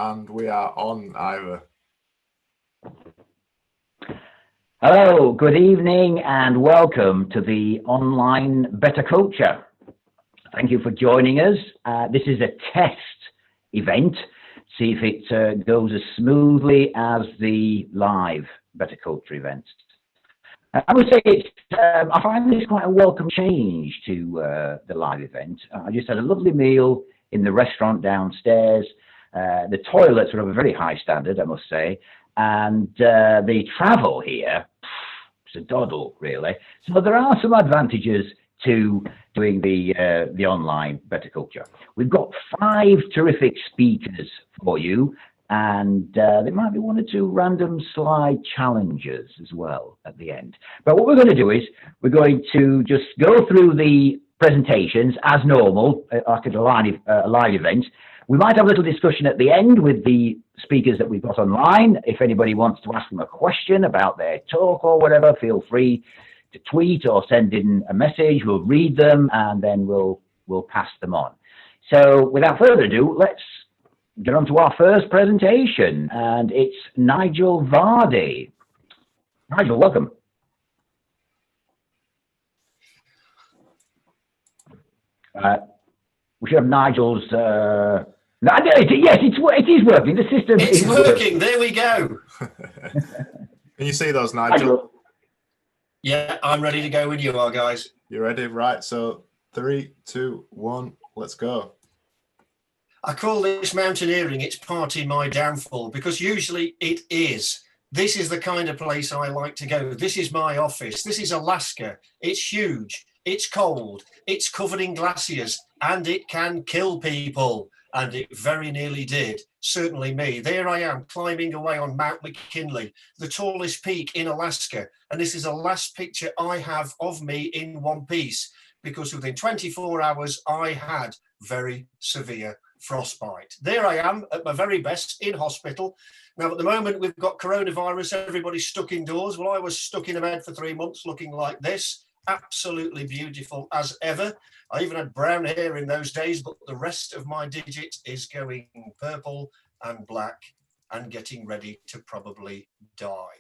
And we are on, Ira. Hello, good evening, and welcome to the online Bettakultcha. Thank you for joining us. This is a test event. See if it goes as smoothly as the live Bettakultcha event. I would say I find this quite a welcome change to the live event. I just had a lovely meal in the restaurant downstairs. The toilets are of a very high standard, I must say, and the travel here, it's a doddle, really. So there are some advantages to doing the online Bettakultcha. We've got 5 terrific speakers for you, and there might be 1 or 2 random slide challenges as well at the end. But what we're going to do is we're going to just go through the presentations as normal, like a live event. We might have a little discussion at the end with the speakers that we've got online. If anybody wants to ask them a question about their talk or whatever, feel free to tweet or send in a message. We'll read them and then we'll pass them on. So without further ado, let's get on to our first presentation, and it's Nigel Vardy. Nigel, welcome. We should have Nigel's. Yes, it is working. The system is working. There we go. Can you see those, Nigel? Yeah, I'm ready to go when you are, guys. You ready? Right. So 3, 2, 1, let's go. I call this mountaineering. It's partly my downfall because usually it is. This is the kind of place I like to go. This is my office. This is Alaska. It's huge. It's cold. It's covered in glaciers and it can kill people. And it very nearly did. Certainly me. There I am climbing away on Mount McKinley, the tallest peak in Alaska. And this is the last picture I have of me in one piece because within 24 hours, I had very severe frostbite. There I am at my very best in hospital. Now, at the moment, we've got coronavirus. Everybody's stuck indoors. Well, I was stuck in a bed for 3 months looking like this. Absolutely beautiful as ever. I even had brown hair in those days, but the rest of my digit is going purple and black and getting ready to probably die.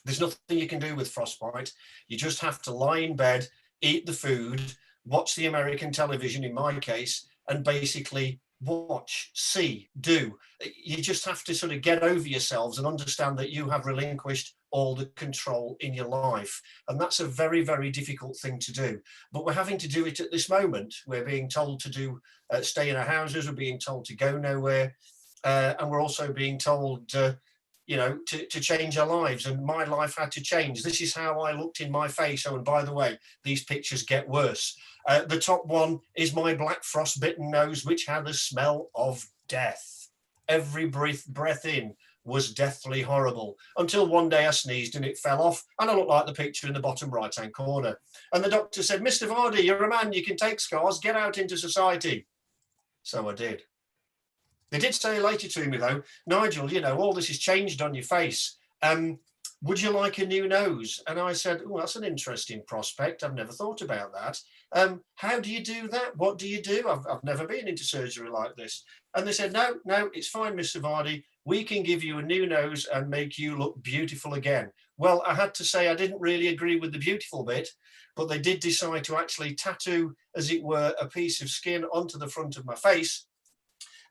There's nothing you can do with frostbite. You just have to lie in bed, eat the food, watch the American television in my case, and basically watch, see, do. You just have to sort of get over yourselves and understand that you have relinquished all the control in your life. And that's a very, very difficult thing to do. But we're having to do it at this moment. We're being told to do stay in our houses. We're being told to go nowhere. And we're also being told, to change our lives. And my life had to change. This is how I looked in my face. Oh, and by the way, these pictures get worse. The top one is my black frost-bitten nose, which had the smell of death. Every breath in was deathly horrible until one day I sneezed and it fell off and I looked like the picture in the bottom right-hand corner. And the doctor said, Mr. Vardy, you're a man, you can take scars, get out into society. So I did. They did say later to me though, Nigel, all this has changed on your face. Would you like a new nose? And I said, oh, that's an interesting prospect. I've never thought about that. How do you do that? What do you do? I've never been into surgery like this. And they said, no, it's fine, Mr. Vardy. We can give you a new nose and make you look beautiful again. Well, I had to say I didn't really agree with the beautiful bit, but they did decide to actually tattoo, as it were, a piece of skin onto the front of my face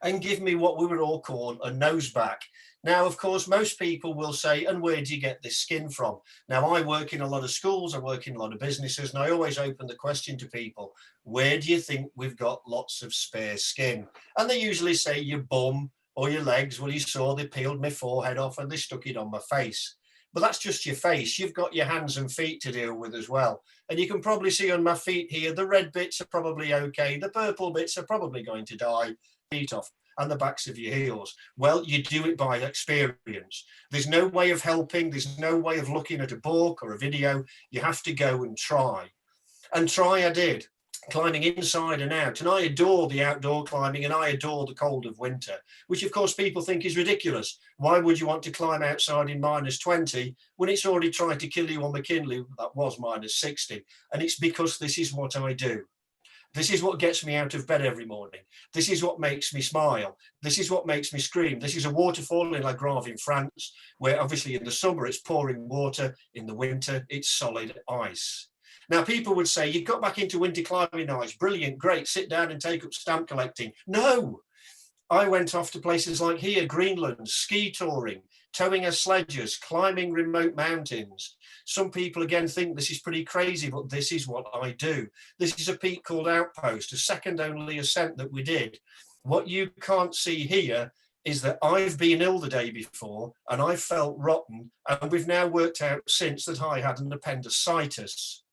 and give me what we would all call a nose back. Now, of course, most people will say, and where do you get this skin from? Now, I work in a lot of schools, I work in a lot of businesses, and I always open the question to people, where do you think we've got lots of spare skin? And they usually say your bum or your legs. Well, you saw they peeled my forehead off and they stuck it on my face. But that's just your face. You've got your hands and feet to deal with as well. And you can probably see on my feet here, the red bits are probably okay. The purple bits are probably going to die. Feet off. And the backs of your heels. Well, you do it by experience. There's no way of helping. There's no way of looking at a book or a video. You have to go and try. And try I did, climbing inside and out. And I adore the outdoor climbing and I adore the cold of winter, which of course people think is ridiculous. Why would you want to climb outside in -20 when it's already tried to kill you on McKinley? That was -60. And it's because this is what I do. This is what gets me out of bed every morning. This is what makes me smile. This is what makes me scream. This is a waterfall in La Grave in France, where obviously in the summer it's pouring water, in the winter it's solid ice. Now, people would say, you got back into winter climbing ice, brilliant, great, sit down and take up stamp collecting. No, I went off to places like here, Greenland, ski touring, towing our sledges, climbing remote mountains. Some people again think this is pretty crazy, but this is what I do. This is a peak called Outpost, a second only ascent that we did. What you can't see here is that I've been ill the day before and I felt rotten, and we've now worked out since that I had an appendicitis.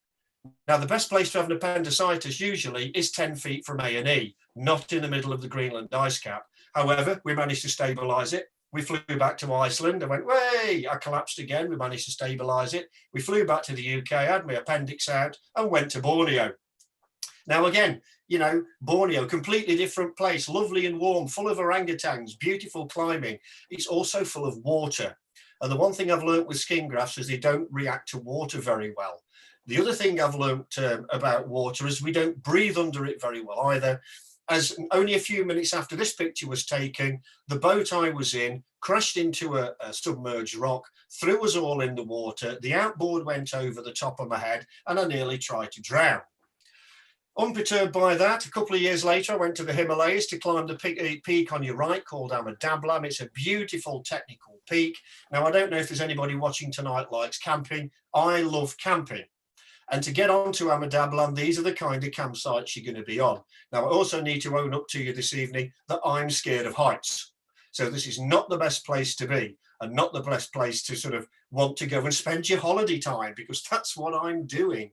Now, the best place to have an appendicitis usually is 10 feet from A&E, not in the middle of the Greenland ice cap. However, we managed to stabilise it. We flew back to Iceland. I went, way, I collapsed again. We managed to stabilise it. We flew back to the UK, had my appendix out and went to Borneo. Now, again, you know, Borneo, completely different place, lovely and warm, full of orangutans, beautiful climbing. It's also full of water. And the one thing I've learned with skin grafts is they don't react to water very well. The other thing I've learned about water is we don't breathe under it very well either. As only a few minutes after this picture was taken, the boat I was in crashed into a submerged rock, threw us all in the water. The outboard went over the top of my head and I nearly tried to drown. Unperturbed by that, a couple of years later, I went to the Himalayas to climb the peak on your right called Amadablam. It's a beautiful technical peak. Now, I don't know if there's anybody watching tonight likes camping. I love camping. And to get onto Amadablam, these are the kind of campsites you're going to be on. Now, I also need to own up to you this evening that I'm scared of heights. So this is not the best place to be and not the best place to sort of want to go and spend your holiday time, because that's what I'm doing.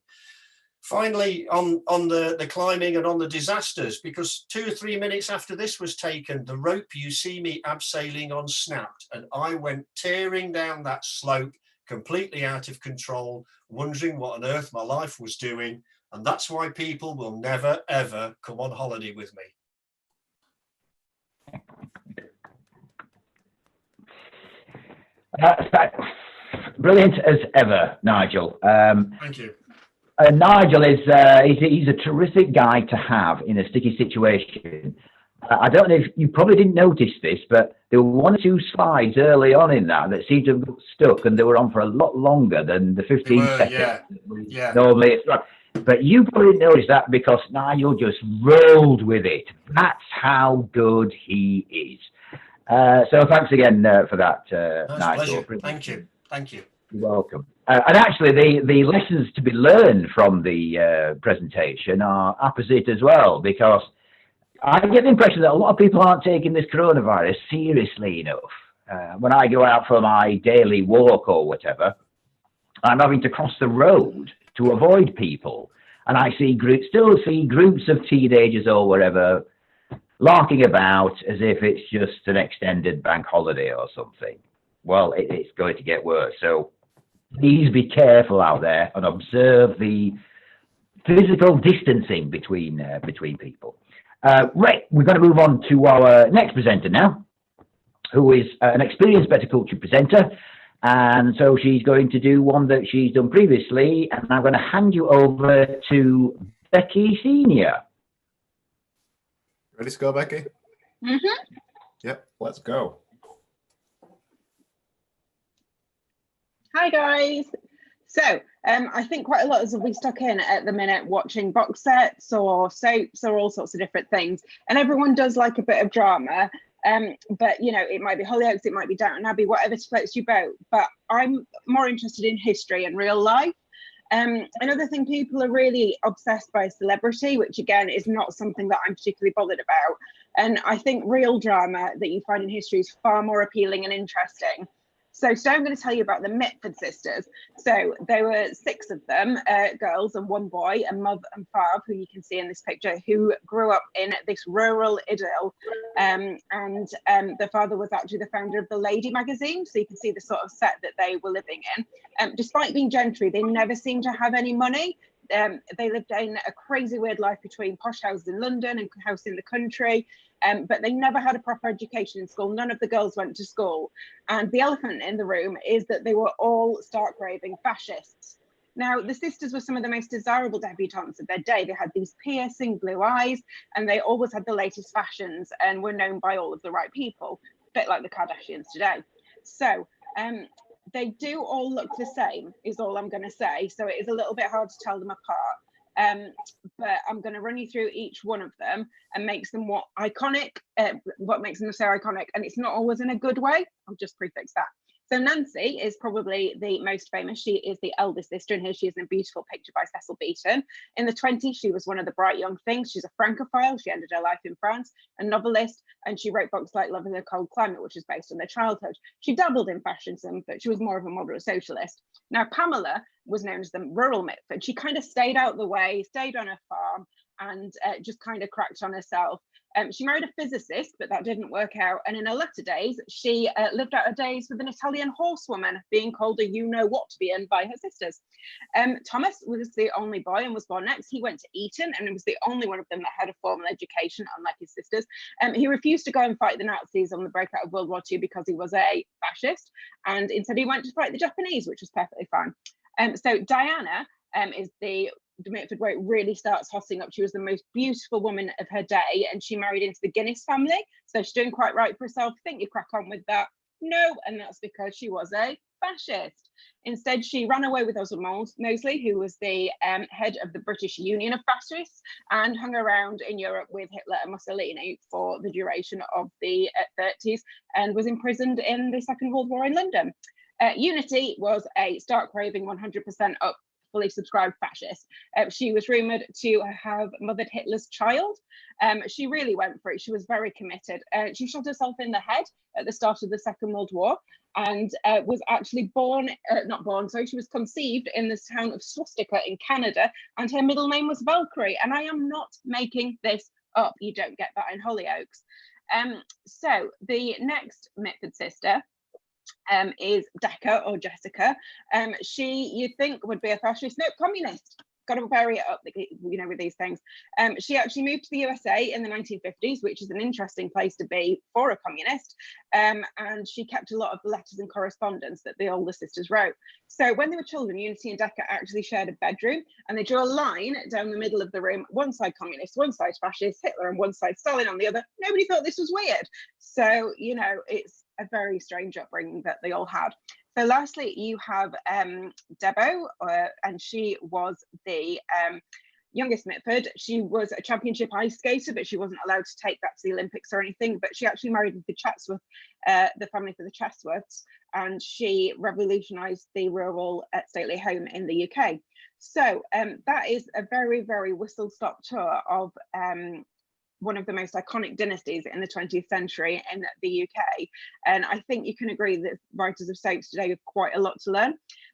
Finally, on the climbing and on the disasters, because 2 or 3 minutes after this was taken, the rope you see me abseiling on snapped and I went tearing down that slope, completely out of control, wondering what on earth my life was doing. And that's why people will never, ever come on holiday with me. Brilliant as ever, Nigel. Thank you. Nigel is he's a terrific guy to have in a sticky situation. I don't know if you probably didn't notice this, but there were 1 or 2 slides early on in that seemed to have got stuck, and they were on for a lot longer than the 15 seconds. Yeah. Normally it's right. But you probably didn't notice that because Nigel just rolled with it. That's how good he is. So thanks again for that, Nigel. Pleasure. Thank you. Thank you. You're welcome. And actually, the lessons to be learned from the presentation are opposite as well, because I get the impression that a lot of people aren't taking this coronavirus seriously enough. When I go out for my daily walk or whatever, I'm having to cross the road to avoid people. And I still see groups of teenagers or whatever larking about as if it's just an extended bank holiday or something. Well, it's going to get worse. So please be careful out there and observe the physical distancing between people. Right, we're going to move on to our next presenter now, who is an experienced Bettakultcha presenter. And so she's going to do one that she's done previously. And I'm going to hand you over to Beckie Senior. Ready to go, Beckie? Mm-hmm. Yep, let's go. Hi guys. So I think quite a lot of us will be stuck in at the minute watching box sets or soaps or all sorts of different things, and everyone does like a bit of drama, but you know, it might be Hollyoaks, it might be Downton Abbey, whatever floats your boat. But I'm more interested in history and real life. Another thing, people are really obsessed by celebrity, which again is not something that I'm particularly bothered about, and I think real drama that you find in history is far more appealing and interesting. So today I'm going to tell you about the Mitford sisters. So there were 6 of them, girls and 1 boy, and Mother and Father, who you can see in this picture, who grew up in this rural idyll. The father was actually the founder of the Lady magazine. So you can see the sort of set that they were living in. Despite being gentry, they never seemed to have any money. They lived in a crazy weird life between posh houses in London and house in the country. But they never had a proper education in school. None of the girls went to school. And the elephant in the room is that they were all stark raving fascists. Now, the sisters were some of the most desirable debutantes of their day. They had these piercing blue eyes, and they always had the latest fashions and were known by all of the right people, a bit like the Kardashians today. So they do all look the same, is all I'm going to say. So it is a little bit hard to tell them apart. But I'm going to run you through each one of them and makes them what makes them so iconic. And it's not always in a good way. I'll just prefix that. So Nancy is probably the most famous. She is the eldest sister, and here she is in a beautiful picture by Cecil Beaton. In the 20s, she was one of the bright young things. She's a Francophile. She ended her life in France, a novelist, and she wrote books like Love in a Cold Climate, which is based on their childhood. She dabbled in fashion some, but she was more of a moderate socialist. Now, Pamela was known as the rural Mitford. She kind of stayed out the way, stayed on a farm, and just kind of cracked on herself. She married a physicist, but that didn't work out. And in her latter days, she lived out her days with an Italian horsewoman, being called a you-know-what-to-be-in by her sisters. Thomas was the only boy and was born next. He went to Eton and was the only one of them that had a formal education, unlike his sisters. He refused to go and fight the Nazis on the breakout of World War II because he was a fascist. And instead, he went to fight the Japanese, which was perfectly fine. So Diana is the Mitford where it really starts hotting up. She was the most beautiful woman of her day, and she married into the Guinness family. So she's doing quite right for herself. Think you crack on with that? No, and that's because she was a fascist. Instead, she ran away with Oswald Mosley, who was the head of the British Union of Fascists, and hung around in Europe with Hitler and Mussolini for the duration of the 30s, and was imprisoned in the Second World War in London. Unity was a stark raving 100% up, fully subscribed fascist. She was rumoured to have mothered Hitler's child. She really went for it. She was very committed. She shot herself in the head at the start of the Second World War, and was actually she was conceived in the town of Swastika in Canada, and her middle name was Valkyrie. And I am not making this up. You don't get that in Hollyoaks. So the next Mitford sister is Decca or Jessica. She, you'd think, would be a fascist. No, communist. Got to vary it up, with these things. She actually moved to the USA in the 1950s, which is an interesting place to be for a communist. And she kept a lot of the letters and correspondence that the older sisters wrote. So when they were children, Unity and Decca actually shared a bedroom, and they drew a line down the middle of the room, one side communist, one side fascist, Hitler, and one side Stalin on the other. Nobody thought this was weird. So, it's a very strange upbringing that they all had. So lastly, you have Debo, and she was the youngest Mitford. She was a championship ice skater, but she wasn't allowed to take that to the Olympics or anything. But she actually married the Chatsworth, the family for the Chatsworths, and she revolutionised the rural stately home in the UK. So that is a very, very whistle-stop tour of one of the most iconic dynasties in the 20th century in the UK. And I think you can agree that writers of soaps today have quite a lot to learn.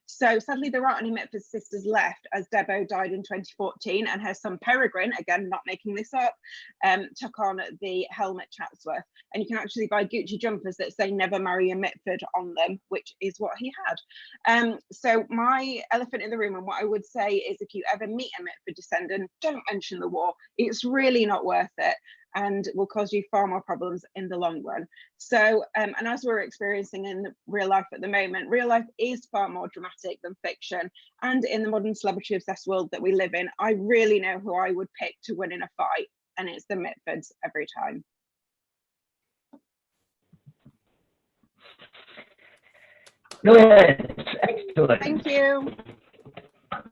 So sadly, there aren't any Mitford sisters left, as Debo died in 2014, and her son Peregrine, again, not making this up, took on the helm at Chatsworth. And you can actually buy Gucci jumpers that say "Never marry a Mitford" on them, which is what he had. So my elephant in the room, and what I would say is, if you ever meet a Mitford descendant, don't mention the war. It's really not worth it, and will cause you far more problems in the long run. So, and as we're experiencing in real life at the moment, real life is far more dramatic than fiction. And in the modern celebrity obsessed world that we live in, I really know who I would pick to win in a fight, and it's the Mitfords every time. Brilliant, excellent. Thank you.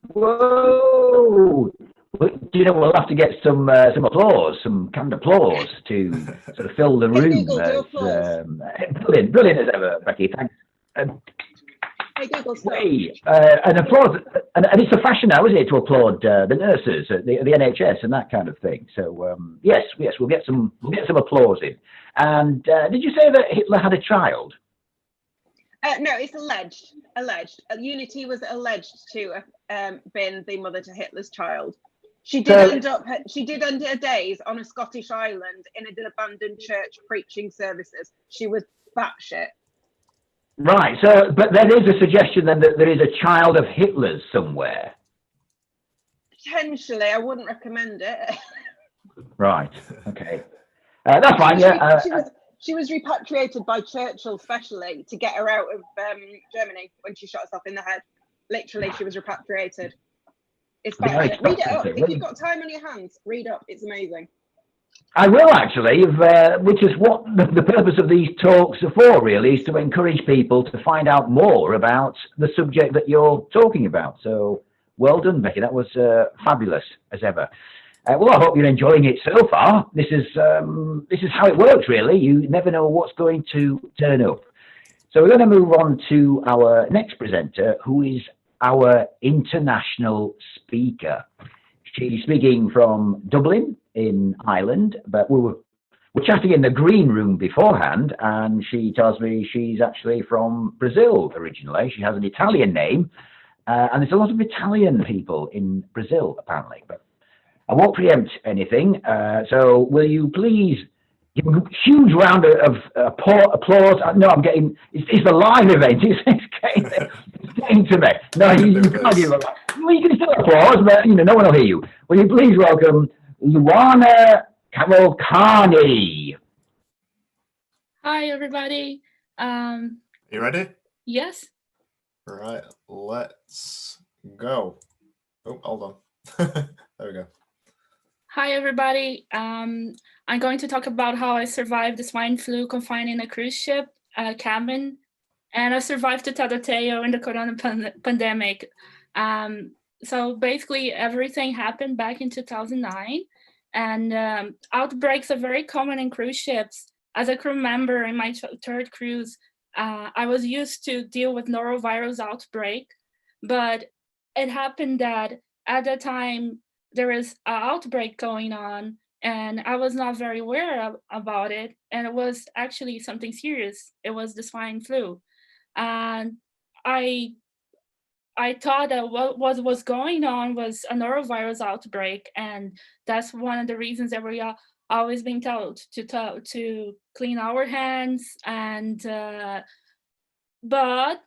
Whoa! We'll have to get some applause, some canned applause to sort of fill the room. Brilliant as ever, Becky. Thanks. Hey, Google, an applause, and it's a fashion now, isn't it, to applaud the nurses, the NHS, and that kind of thing. So yes, we'll get some applause in. And did you say that Hitler had a child? No, it's alleged. Unity was alleged to have been the mother to Hitler's child. She did end her days on a Scottish island in an abandoned church preaching services. She was batshit. Right. So, but there is a suggestion then that there is a child of Hitler's somewhere. Potentially, I wouldn't recommend it. Right. Okay. That's fine. Yeah. She was repatriated by Churchill specially to get her out of Germany when she shot herself in the head. Literally, she was repatriated. It's Very better. Read it up. expensive, If you've got time on your hands, read up. It's amazing. I will actually, which is what the purpose of these talks are for, really, is to encourage people to find out more about the subject that you're talking about. So well done, Becky. That was fabulous as ever. Well, I hope you're enjoying it so far. This is how it works, really. You never know what's going to turn up. So we're going to move on to our next presenter, who is our international speaker. She's speaking from Dublin in Ireland, but we were chatting in the green room beforehand, and she tells me she's actually from Brazil originally. She has an Italian name, and there's a lot of Italian people in Brazil, apparently. But I won't preempt anything, so will you please give a huge round of applause? No, I'm getting, it's the live event, it's getting to me. No, you can't give a lot. Well, you can still applause, but no one will hear you. Will you please welcome Luana Cavalcanti? Hi, everybody. You ready? Yes. All right, let's go. Oh, hold on. There we go. Hi, everybody. I'm going to talk about how I survived the swine flu confined in a cruise ship cabin, and I survived to tell the tale in the corona pandemic. So basically, everything happened back in 2009, and outbreaks are very common in cruise ships. As a crew member in my third cruise, I was used to deal with norovirus outbreak, but it happened that at the time there is an outbreak going on, and I was not very aware about it, and it was actually something serious. It was the swine flu, and I thought that what was going on was a norovirus outbreak, and that's one of the reasons that we are always being told to clean our hands. And but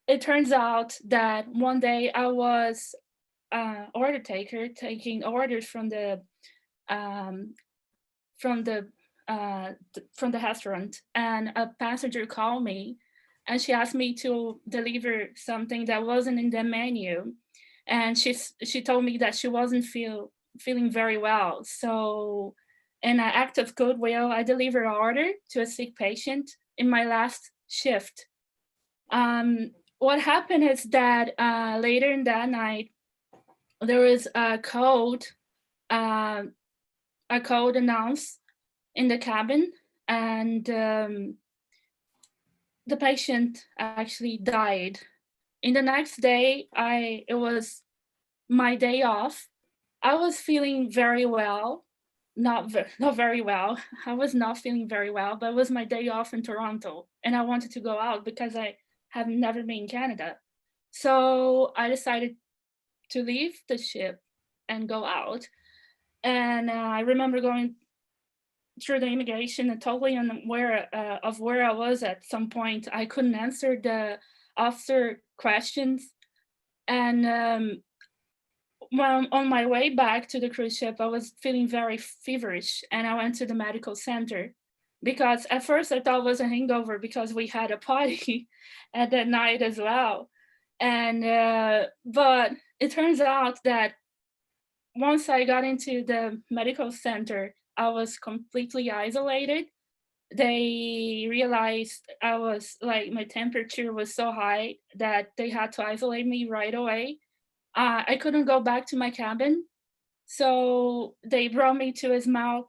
it turns out that one day I was order taker taking orders from the restaurant, and a passenger called me, and she asked me to deliver something that wasn't in the menu, and she told me that she wasn't feeling very well. So in an act of goodwill, I delivered an order to a sick patient in my last shift. What happened is that later in that night, there was a code announced in the cabin, and the patient actually died. In the next day, it was my day off. I was feeling very well, not very well. I was not feeling very well, but it was my day off in Toronto, and I wanted to go out because I have never been in Canada. So I decided to leave the ship and go out. And I remember going through the immigration and totally unaware of where I was at some point. I couldn't answer the officer questions. And when on my way back to the cruise ship, I was feeling very feverish, and I went to the medical center because at first I thought it was a hangover because we had a party at that night as well. And but it turns out that once I got into the medical center, I was completely isolated. They realized I was like, my temperature was so high that they had to isolate me right away. I couldn't go back to my cabin. So they brought me to a small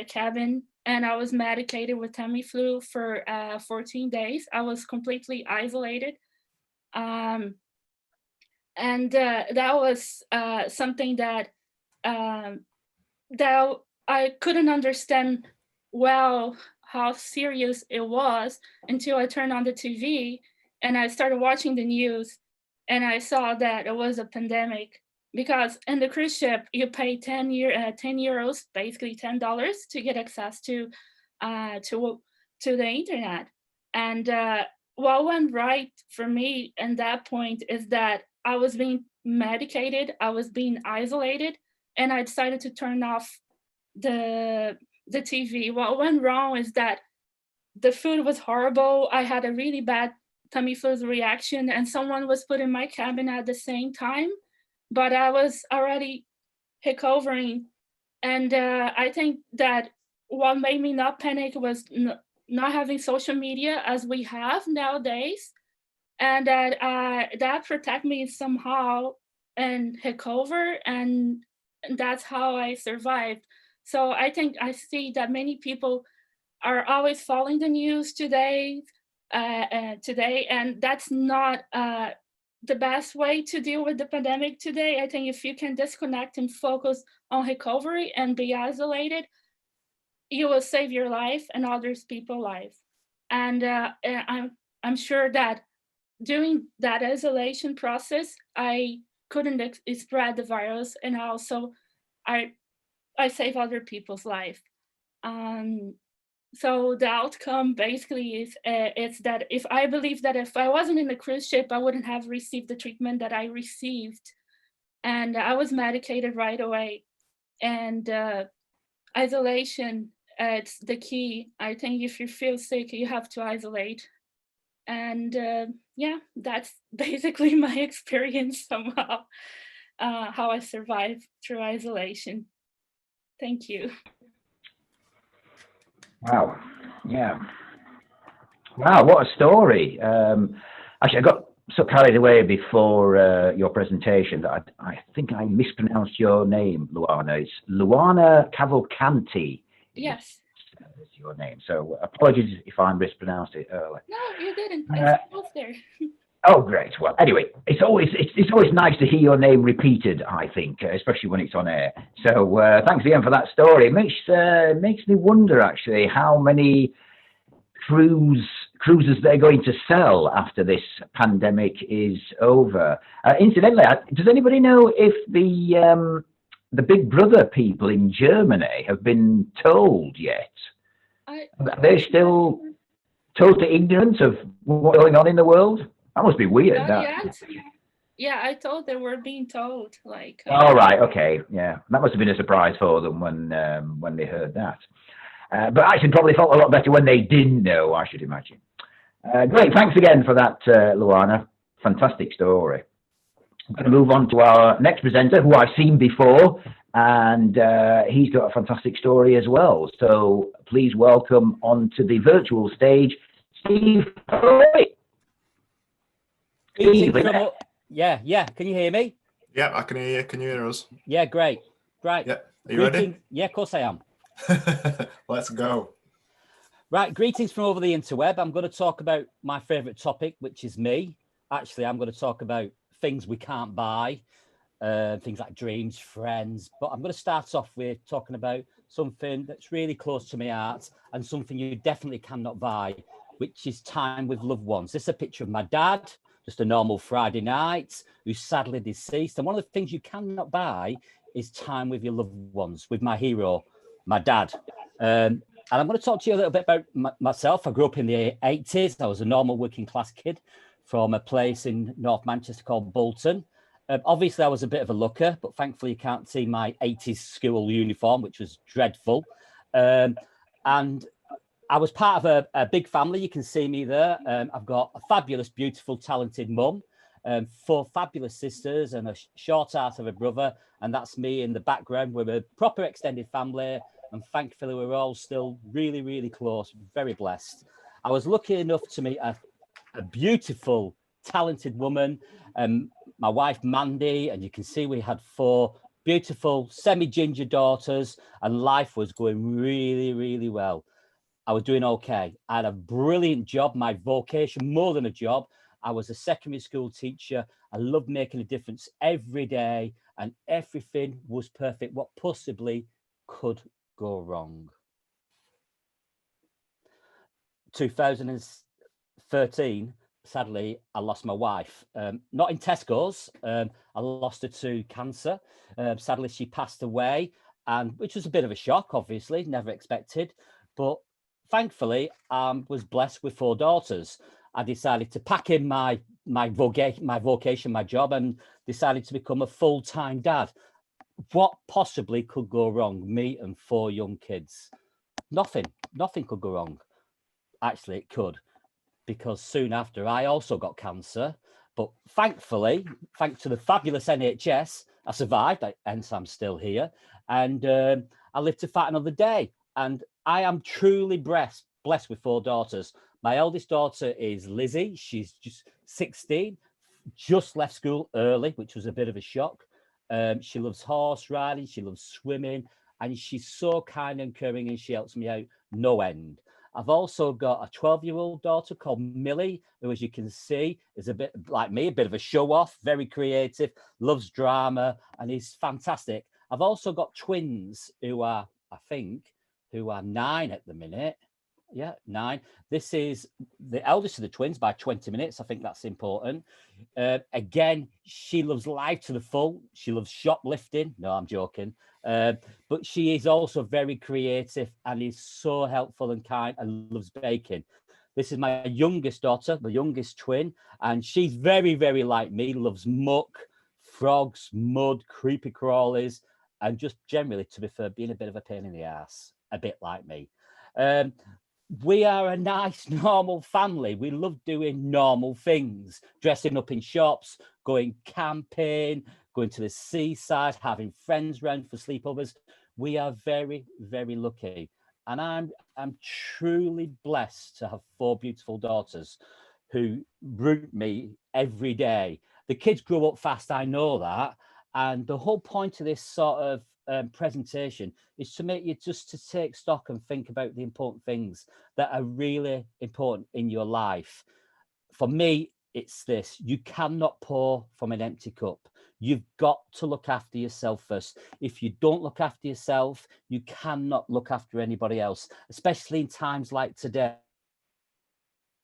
cabin, and I was medicated with Tamiflu for 14 days. I was completely isolated. And that was something that that I couldn't understand well how serious it was until I turned on the TV and I started watching the news, and I saw that it was a pandemic. Because in the cruise ship, you pay 10 euros, basically $10, to get access to the internet. And what went right for me in that point is that I was being medicated, I was being isolated, and I decided to turn off the TV. What went wrong is that the food was horrible. I had a really bad Tamiflu's reaction, and someone was put in my cabin at the same time, but I was already recovering. And I think that what made me not panic was not having social media as we have nowadays, and that protect me somehow and recover, and that's how I survived. So I think I see that many people are always following the news today, and that's not the best way to deal with the pandemic today. I think if you can disconnect and focus on recovery and be isolated, you will save your life and others people's life. And I'm sure that during that isolation process, I couldn't spread the virus, and also I save other people's life. So the outcome basically is it's that if I believe that if I wasn't in the cruise ship, I wouldn't have received the treatment that I received, and I was medicated right away. And isolation, it's the key. I think if you feel sick, you have to isolate. And yeah, that's basically my experience somehow, how I survived through isolation. Thank you. Wow. Yeah. Wow, what a story. Actually, I got so carried away before your presentation that I think I mispronounced your name, Luana. It's Luana Cavalcanti. Yes. Is your name. So apologies if I mispronounced it earlier. No, you didn't. It's both there. Oh, great. Well, anyway, it's always nice to hear your name repeated, I think, especially when it's on air. So thanks again for that story. It makes me wonder, actually, how many cruises they're going to sell after this pandemic is over. Incidentally, does anybody know if the Big Brother people in Germany have been told yet? They're still totally ignorant of what's going on in the world? That must be weird. Not yet. Yeah, I thought they were being told. Like. All right. Okay. Yeah, that must have been a surprise for them when they heard that. But actually, probably felt a lot better when they didn't know, I should imagine. Great. Thanks again for that, Luana. Fantastic story. I'm going to move on to our next presenter, who I've seen before, and he's got a fantastic story as well. So please welcome onto the virtual stage, Steve Hoey. Yeah. Can you hear me? Yeah, I can hear you. Can you hear us? Yeah, great. Right. Yeah. Are you ready? Yeah, of course I am. Let's go. Right. Greetings from over the interweb. I'm going to talk about my favorite topic, which is me. Actually, I'm going to talk about things we can't buy, things like dreams, friends. But I'm going to start off with talking about something that's really close to my heart and something you definitely cannot buy, which is time with loved ones. This is a picture of my dad, just a normal Friday night, who's sadly deceased. And one of the things you cannot buy is time with your loved ones, with my hero, my dad. And I'm going to talk to you a little bit about myself. I grew up in the 80s. I was a normal working class kid from a place in North Manchester called Bolton. Obviously, I was a bit of a looker, but thankfully you can't see my 80s school uniform, which was dreadful. And I was part of a big family. You can see me there. I've got a fabulous, beautiful, talented mum, 4 fabulous sisters and a short heart of a brother. And that's me in the background. We're a proper extended family. And thankfully, we're all still really, really close, very blessed. I was lucky enough to meet a beautiful, talented woman, my wife, Mandy, and you can see we had 4 beautiful semi-ginger daughters, and life was going really, really well. I was doing okay. I had a brilliant job, my vocation, more than a job. I was a secondary school teacher. I loved making a difference every day, and everything was perfect. What possibly could go wrong? 2013, sadly, I lost my wife. Not in Tesco's. I lost her to cancer. Sadly, she passed away, and which was a bit of a shock, obviously, never expected. But thankfully, I was blessed with 4 daughters. I decided to pack in my vocation, my job, and decided to become a full-time dad. What possibly could go wrong? Me and 4 young kids. Nothing could go wrong. Actually, it could. because soon after I also got cancer. But thankfully, thanks to the fabulous NHS, I survived, hence I'm still here. And I lived to fight another day. And I am truly blessed with 4 daughters. My eldest daughter is Lizzie. She's just 16, just left school early, which was a bit of a shock. She loves horse riding, she loves swimming, and she's so kind and caring, and she helps me out no end. I've also got a 12-year-old daughter called Millie, who, as you can see, is a bit like me, a bit of a show-off, very creative, loves drama, and is fantastic. I've also got twins who are, I think, 9 at the minute. Yeah, 9. This is the eldest of the twins by 20 minutes. I think that's important. Again, she loves life to the full. She loves shoplifting. No, I'm joking. But she is also very creative and is so helpful and kind and loves baking. This is my youngest daughter, the youngest twin, and she's very, very like me, loves muck, frogs, mud, creepy crawlies, and just generally, to be fair, being a bit of a pain in the ass, a bit like me. We are a nice, normal family. We love doing normal things, dressing up in shops, going camping, going to the seaside, having friends round for sleepovers. We are very, very lucky. And I'm truly blessed to have 4 beautiful daughters who root me every day. The kids grow up fast, I know that. And the whole point of this sort of presentation is to make you just to take stock and think about the important things that are really important in your life. For me, it's this: you cannot pour from an empty cup. You've got to look after yourself first. If you don't look after yourself, you cannot look after anybody else, especially in times like today.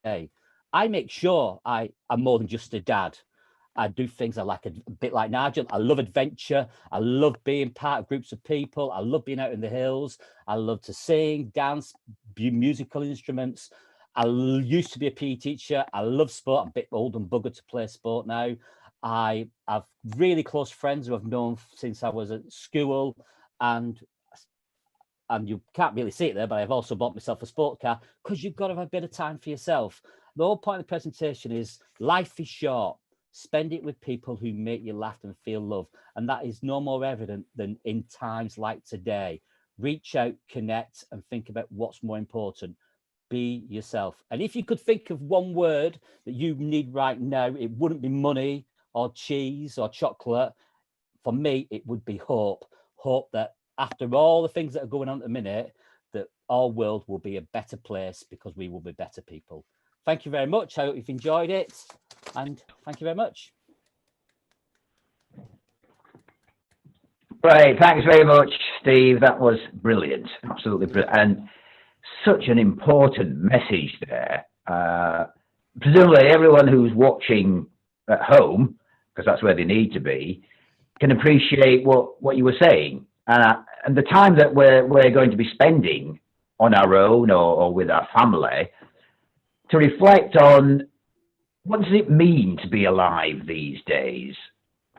I make sure I am more than just a dad. I do things I like, a bit like Nigel. I love adventure. I love being part of groups of people. I love being out in the hills. I love to sing, dance, musical instruments. I used to be a PE teacher. I love sport. I'm a bit old and buggered to play sport now. I have really close friends who I've known since I was at school, and you can't really see it there, but I've also bought myself a sport car because you've got to have a bit of time for yourself. The whole point of the presentation is life is short. Spend it with people who make you laugh and feel love. And that is no more evident than in times like today. Reach out, connect, and think about what's more important. Be yourself. And if you could think of one word that you need right now, it wouldn't be money or cheese or chocolate. For me, it would be hope. Hope that after all the things that are going on at the minute, that our world will be a better place because we will be better people. Thank you very much. I hope you've enjoyed it. And thank you very much. Right, thanks very much, Steve. That was brilliant, absolutely brilliant, and such an important message there. Presumably everyone who's watching at home, because that's where they need to be, can appreciate what you were saying. And the time that we're going to be spending on our own or with our family, to reflect on what does it mean to be alive these days,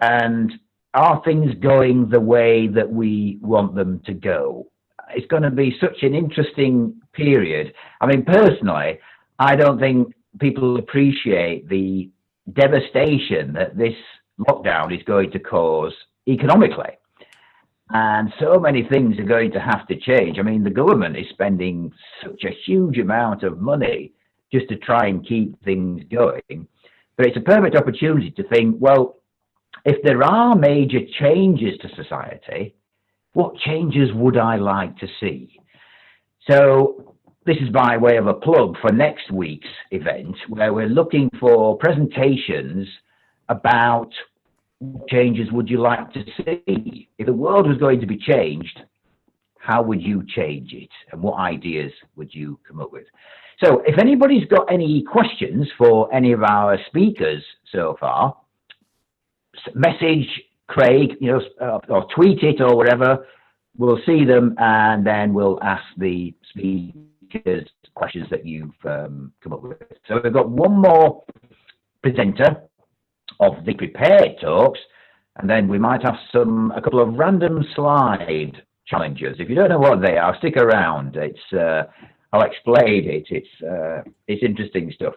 and are things going the way that we want them to go? It's going to be such an interesting period. I mean, personally, I don't think people appreciate the devastation that this lockdown is going to cause economically. And so many things are going to have to change. I mean, the government is spending such a huge amount of money just to try and keep things going. But it's a perfect opportunity to think, well, if there are major changes to society, what changes would I like to see? So this is by way of a plug for next week's event, where we're looking for presentations about what changes would you like to see? If the world was going to be changed, how would you change it? And what ideas would you come up with? So if anybody's got any questions for any of our speakers so far, message Craig, or tweet it or whatever. We'll see them, and then we'll ask the speakers questions that you've come up with. So we've got one more presenter of the prepared talks, and then we might have a couple of random slide challenges. If you don't know what they are, stick around. It's I'll explain it. It's interesting stuff.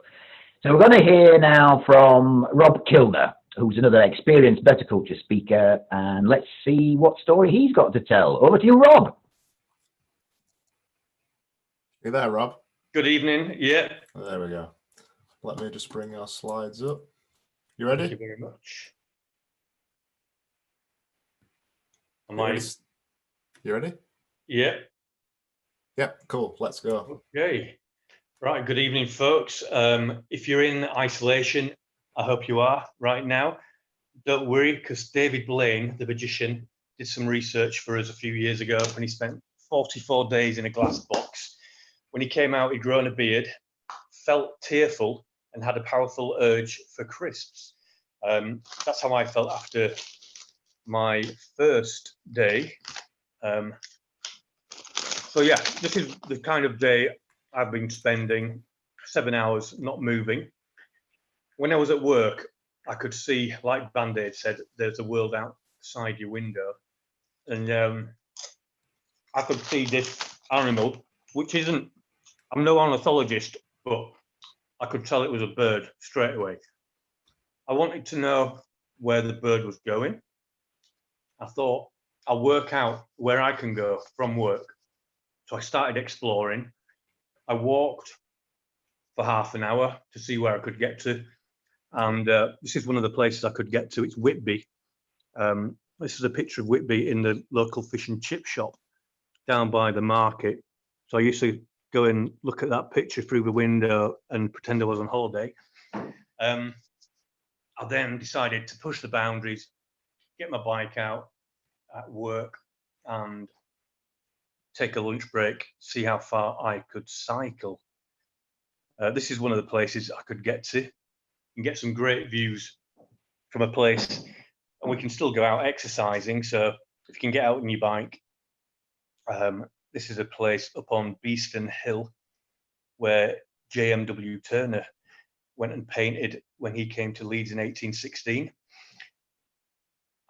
So we're going to hear now from Rob Kilner, who's another experienced Bettakultcha speaker, and let's see what story he's got to tell. Over to you, Rob. You there, Rob? Good evening. Yeah. There we go. Let me just bring our slides up. You ready? Thank you very much. Am You I? ready? You ready? Yeah. Yep, cool. Let's go. Okay. Right. Good evening, folks. If you're in isolation, I hope you are right now. Don't worry, because David Blaine, the magician, did some research for us a few years ago, and he spent 44 days in a glass box. When he came out, he'd grown a beard, felt tearful, and had a powerful urge for crisps. That's how I felt after my first day. So yeah, this is the kind of day I've been spending 7 hours not moving. When I was at work, I could see, like Band-Aid said, there's a world outside your window. And I could see this animal, which isn't, I'm no ornithologist, but I could tell it was a bird straight away. I wanted to know where the bird was going. I thought, I'll work out where I can go from work. So I started exploring. I walked for half an hour to see where I could get to. And this is one of the places I could get to. It's Whitby. This is a picture of Whitby in the local fish and chip shop down by the market. So I used to go and look at that picture through the window and pretend I was on holiday. I then decided to push the boundaries, get my bike out at work and take a lunch break, see how far I could cycle. This is one of the places I could get to and get some great views from a place, and we can still go out exercising. So if you can get out on your bike, this is a place up on Beeston Hill where JMW Turner went and painted when he came to Leeds in 1816.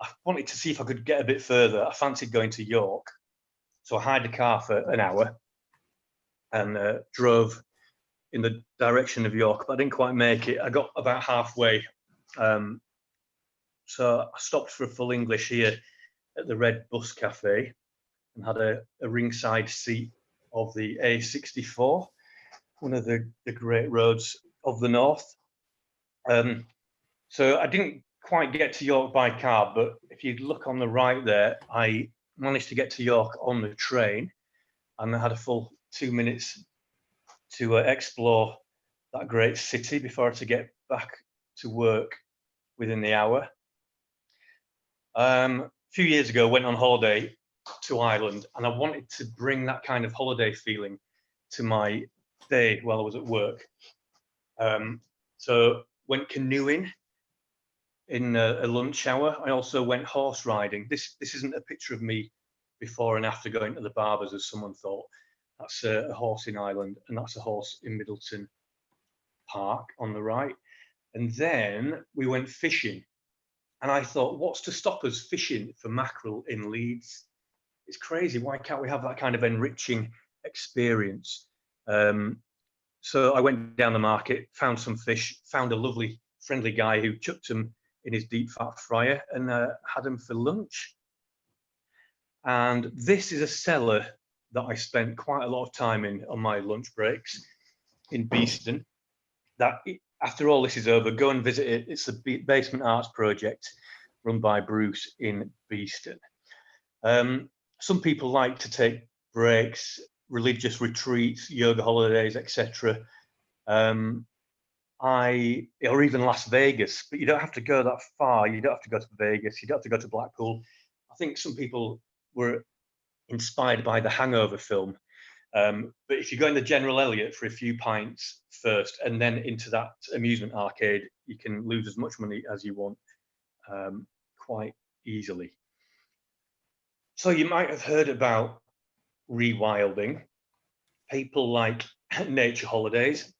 I wanted to see if I could get a bit further. I fancied going to York. So I hired a car for an hour and drove in the direction of York, but I didn't quite make it. I got about halfway. So I stopped for a full English here at the Red Bus Cafe and had a ringside seat of the A64, one of the great roads of the north. So I didn't quite get to York by car, but if you look on the right there, I managed to get to York on the train, and I had a full 2 minutes to explore that great city before I had to get back to work within the hour. A few years ago, I went on holiday to Ireland, and I wanted to bring that kind of holiday feeling to my day while I was at work. So went canoeing in a lunch hour. I also went horse riding. This isn't a picture of me before and after going to the barbers, as someone thought. That's a horse in Ireland, and that's a horse in Middleton Park on the right. And then we went fishing. And I thought, what's to stop us fishing for mackerel in Leeds? It's crazy. Why can't we have that kind of enriching experience? So I went down the market, found some fish, found a lovely, friendly guy who chucked them in his deep fat fryer and had them for lunch. And this is a cellar that I spent quite a lot of time in on my lunch breaks in Beeston. That after all this is over, go and visit it. It's the Basement Arts Project run by Bruce in Beeston. Some people like to take breaks, religious retreats, yoga holidays, etc. Or even Las Vegas, but you don't have to go that far. You don't have to go to Vegas. You don't have to go to Blackpool. I think some people were inspired by the Hangover film. But if you go in the General Elliot for a few pints first and then into that amusement arcade, you can lose as much money as you want quite easily. So you might have heard about rewilding. People like nature holidays.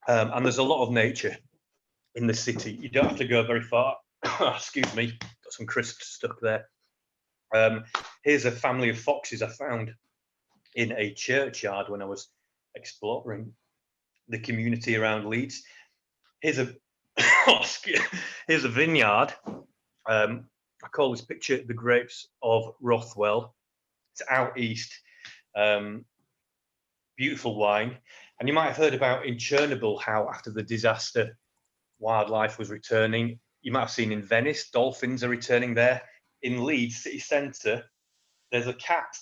And there's a lot of nature in the city. You don't have to go very far. Excuse me, got some crisps stuck there. Here's a family of foxes I found in a churchyard when I was exploring the community around Leeds. Here's a here's a vineyard. I call this picture the Grapes of Rothwell. It's out east. Beautiful wine. And you might have heard about in Chernobyl how after the disaster, wildlife was returning. You might have seen in Venice, dolphins are returning there. In Leeds city centre, there's a cat.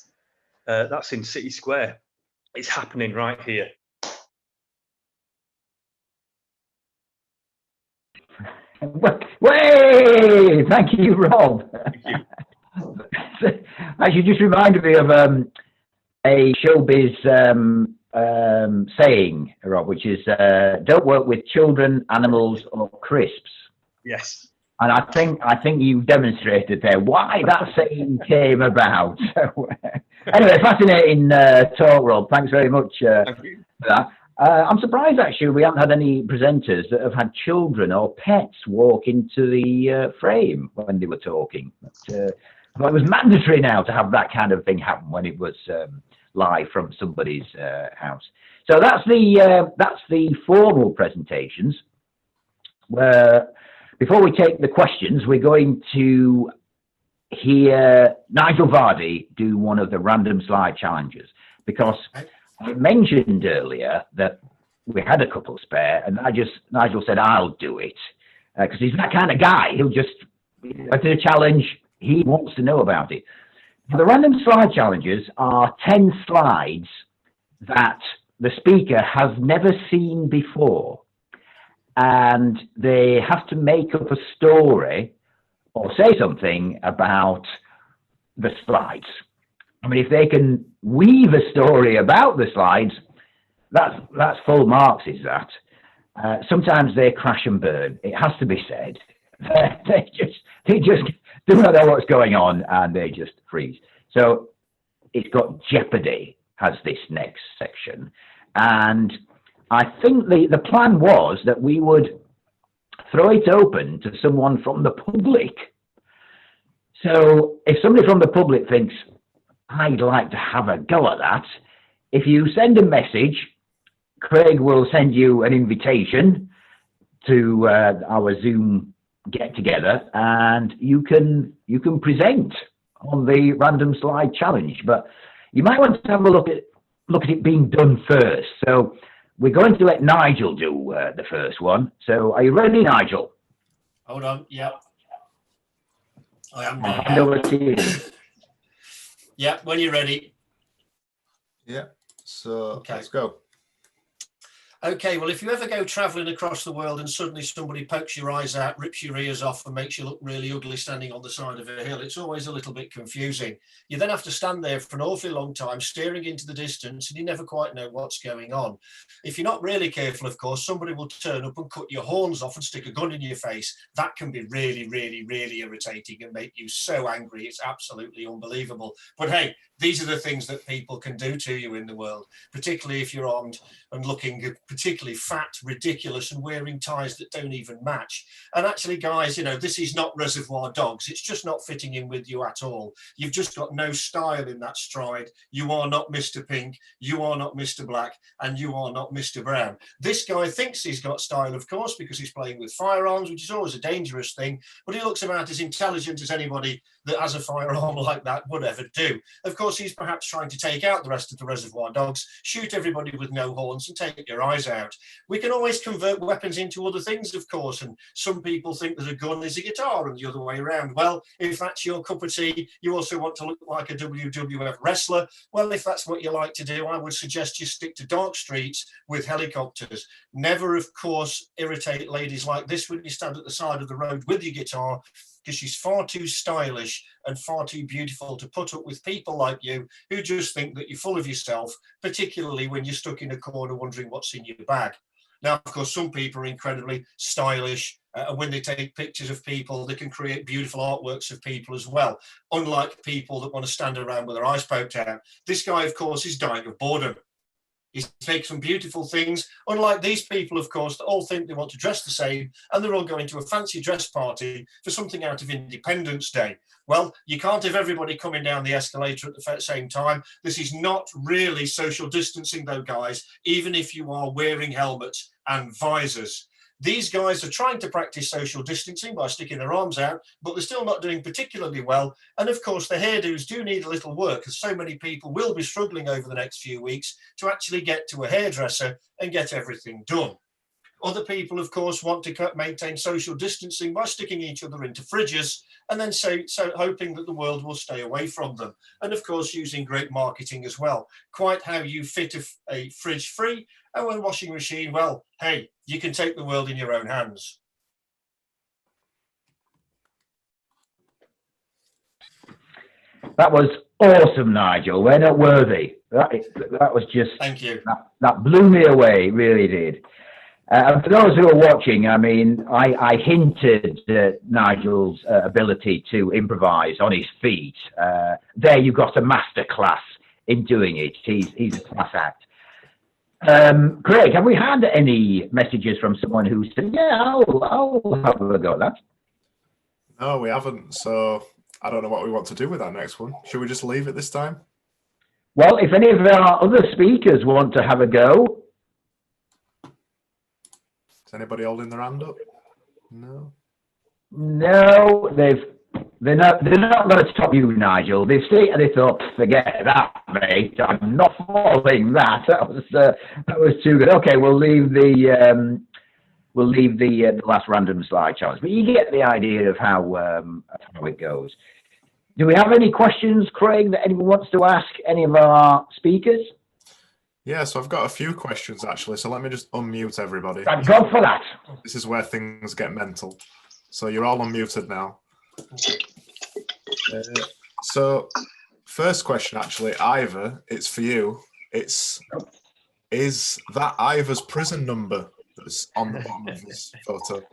That's in City Square. It's happening right here. Way! Thank you, Rob. Thank you. Actually, just reminded me of a showbiz saying, Rob, which is don't work with children, animals, or crisps. Yes. And I think you've demonstrated there why that saying came about. So, anyway, fascinating talk, Rob. Thanks very much Thank you. for that. I'm surprised, actually, we haven't had any presenters that have had children or pets walk into the frame when they were talking. But it was mandatory now to have that kind of thing happen when it was live from somebody's house. So that's the formal presentations. Where before we take the questions, we're going to hear Nigel Vardy do one of the random slide challenges, because I mentioned earlier that we had a couple spare, and Nigel said, I'll do it, because he's that kind of guy. He'll just, if there's a challenge, he wants to know about it. The random slide challenges are 10 slides that the speaker has never seen before, and they have to make up a story or say something about the slides. I mean, if they can weave a story about the slides, that's full marks, is that. Sometimes they crash and burn, it has to be said. They just do not know what's going on, and they just freeze. So it's got Jeopardy as this next section. And I think the plan was that we would throw it open to someone from the public. So if somebody from the public thinks, I'd like to have a go at that, if you send a message, Craig will send you an invitation to our Zoom get-together, and you can present on the random slide challenge. But you might want to have a look at it being done first. So we're going to let Nigel do the first one. So are you ready, Nigel? Hold on. Yep. I am I'll hand over to you. Yeah, when you're ready. Yeah. So Okay. let's go. Okay, well, if you ever go travelling across the world and suddenly somebody pokes your eyes out, rips your ears off and makes you look really ugly standing on the side of a hill, it's always a little bit confusing. You then have to stand there for an awfully long time staring into the distance, and you never quite know what's going on. If you're not really careful, of course, somebody will turn up and cut your horns off and stick a gun in your face. That can be really, really, really irritating and make you so angry. It's absolutely unbelievable. But hey, these are the things that people can do to you in the world, particularly if you're armed and looking particularly fat, ridiculous, and wearing ties that don't even match. And actually, guys, you know, this is not Reservoir Dogs. It's just not fitting in with you at all. You've just got no style in that stride. You are not Mr. Pink. You are not Mr. Black. And you are not Mr. Brown. This guy thinks he's got style, of course, because he's playing with firearms, which is always a dangerous thing. But he looks about as intelligent as anybody that has a firearm like that would ever do. Of course, he's perhaps trying to take out the rest of the Reservoir Dogs, shoot everybody with no horns and take your eyes out. We can always convert weapons into other things, of course, and some people think that a gun is a guitar and the other way around. Well, if that's your cup of tea, you also want to look like a WWF wrestler. Well, if that's what you like to do, I would suggest you stick to dark streets with helicopters. Never, of course, irritate ladies like this when you stand at the side of the road with your guitar, because she's far too stylish and far too beautiful to put up with people like you who just think that you're full of yourself, particularly when you're stuck in a corner wondering what's in your bag. Now, of course, some people are incredibly stylish, and when they take pictures of people, they can create beautiful artworks of people as well, unlike people that want to stand around with their eyes poked out. This guy, of course, is dying of boredom. He's making some beautiful things, unlike these people, of course, that all think they want to dress the same, and they're all going to a fancy dress party for something out of Independence Day. Well, you can't have everybody coming down the escalator at the same time. This is not really social distancing, though, guys, even if you are wearing helmets and visors. These guys are trying to practice social distancing by sticking their arms out, but they're still not doing particularly well. And of course, the hairdos do need a little work, as so many people will be struggling over the next few weeks to actually get to a hairdresser and get everything done. Other people, of course, want to maintain social distancing by sticking each other into fridges and then so hoping that the world will stay away from them. And of course, using great marketing as well. Quite how you fit a fridge free and a washing machine, well, hey, you can take the world in your own hands. That was awesome, Nigel. We're not worthy. That was just. Thank you. That blew me away. It really did. And for those who are watching, I mean, I hinted at Nigel's ability to improvise on his feet. There, you've got a master class in doing it. He's a class act. Craig, have we had any messages from someone who said, "Yeah, I'll have a go at that"? No, we haven't. So I don't know what we want to do with that next one. Should we just leave it this time? Well, if any of our other speakers want to have a go. Is anybody holding their hand up? No. No, they're not going to stop you, Nigel. They've seen and they thought, forget that, mate. I'm not following that. That was too good. Okay, we'll leave the last random slide challenge, but you get the idea of how it goes. Do we have any questions, Craig, that anyone wants to ask any of our speakers? Yeah, so I've got a few questions actually. So let me just unmute everybody. Go for that. This is where things get mental. So you're all unmuted now. So first question, actually, Ivor, it's for you. Is that Ivor's prison number that's on the bottom of this photo?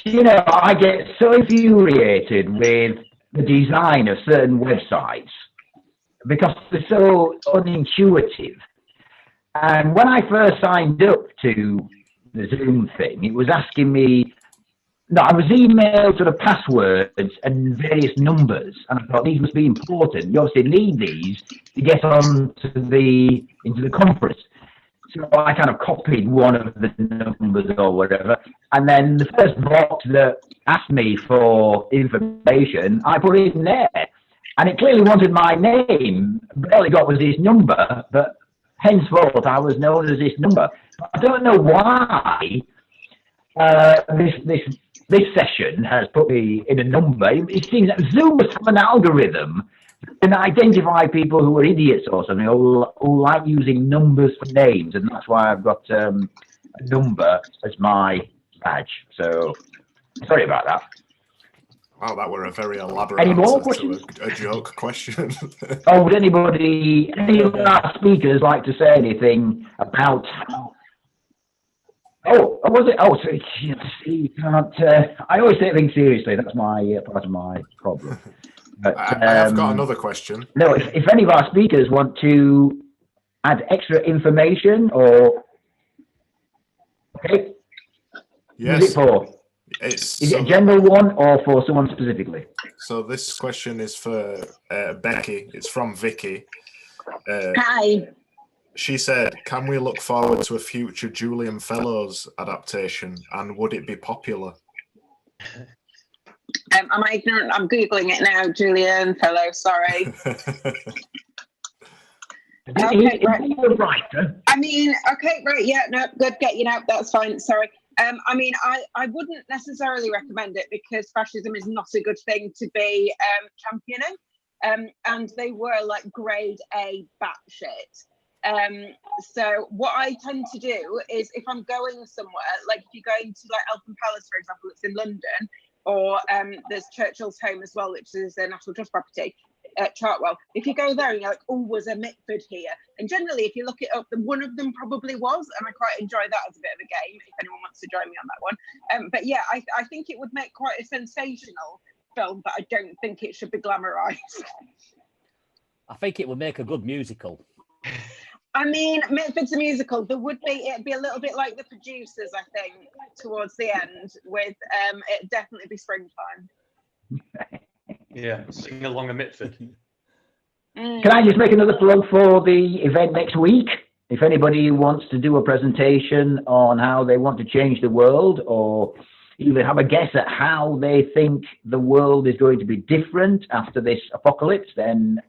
You know, I get so infuriated with the design of certain websites because they're so unintuitive. And when I first signed up to the Zoom thing, it was asking me, no, I was emailed sort of passwords and various numbers, and I thought these must be important. You obviously need these to get on to into the conference. So I kind of copied one of the numbers or whatever, and then the first box that asked me for information, I put it in there. And it clearly wanted my name, but all it got was this number, but henceforth I was known as this number. I don't know why this session has put me in a number. It seems that Zoom must have an algorithm and identify people who are idiots or something, who like using numbers for names, and that's why I've got a number as my badge. So sorry about that. Wow, that were a very elaborate Any more answer questions? to a joke question. Oh, would any of our speakers like to say anything about how? Oh, was it? Oh, so you can't. I always take things seriously. That's my part of my problem. But, I have got another question. No, if any of our speakers want to add extra information or okay, Yes. who's it for? Is it a general one or for someone specifically? So this question is for Becky. It's from Vicky. Hi. She said, "Can we look forward to a future Julian Fellows adaptation, and would it be popular?" Am I ignorant? I'm Googling it now, Julian Fellow, sorry. Okay, right. I mean, okay, right, yeah, no, good, getting out, that's fine, sorry. I mean, I wouldn't necessarily recommend it because fascism is not a good thing to be championing. And they were like grade A batshit. So what I tend to do is if I'm going somewhere, like if you're going to like Eltham Palace, for example, it's in London, or there's Churchill's home as well, which is a National Trust property at Chartwell. If you go there and you're like, oh, was a Mitford here? And generally, if you look it up, then one of them probably was, and I quite enjoy that as a bit of a game, if anyone wants to join me on that one. But yeah, I think it would make quite a sensational film, but I don't think it should be glamorized. I think it would make a good musical. I mean, Mitford's a musical. It'd be a little bit like The Producers, I think, towards the end. With it'd definitely be springtime. Yeah, sing along a Mitford. Can I just make another plug for the event next week? If anybody wants to do a presentation on how they want to change the world, or even have a guess at how they think the world is going to be different after this apocalypse, then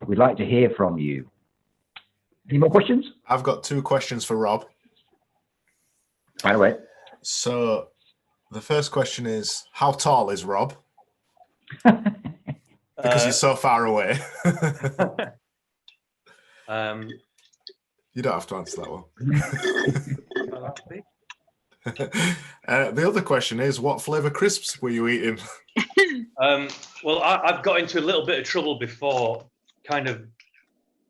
we'd like to hear from you. Any more questions? I've got 2 questions for Rob. By the way. So the first question is, how tall is Rob? Because he's so far away. You don't have to answer that one. The other question is, what flavour crisps were you eating? Well, I've got into a little bit of trouble before kind of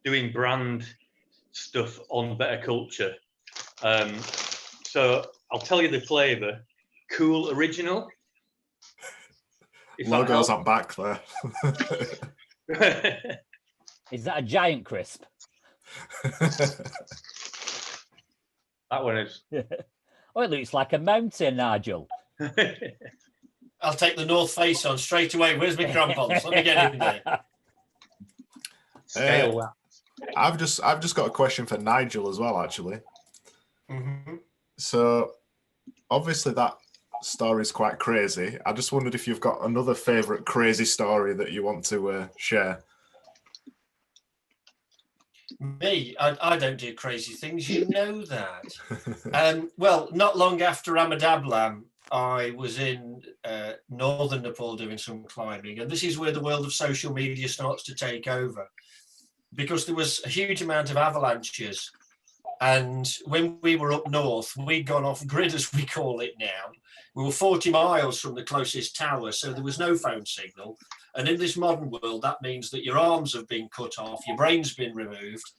doing brand stuff on Bettakultcha. So I'll tell you the flavour. Cool Original. Logos on back there. Is that a giant crisp? That one is. Oh, it looks like a mountain, Nigel. I'll take the North Face on straight away. Where's my crampons? Let me get in there. Scale that. I've just got a question for Nigel as well, actually. Mm-hmm. So obviously that story is quite crazy. I just wondered if you've got another favourite crazy story that you want to share. Me, I don't do crazy things. You know that. Well, not long after Ramadablam, I was in northern Nepal doing some climbing, and this is where the world of social media starts to take over, because there was a huge amount of avalanches. And when we were up north, we'd gone off grid, as we call it now. We were 40 miles from the closest tower, so there was no phone signal. And in this modern world, that means that your arms have been cut off, your brain's been removed,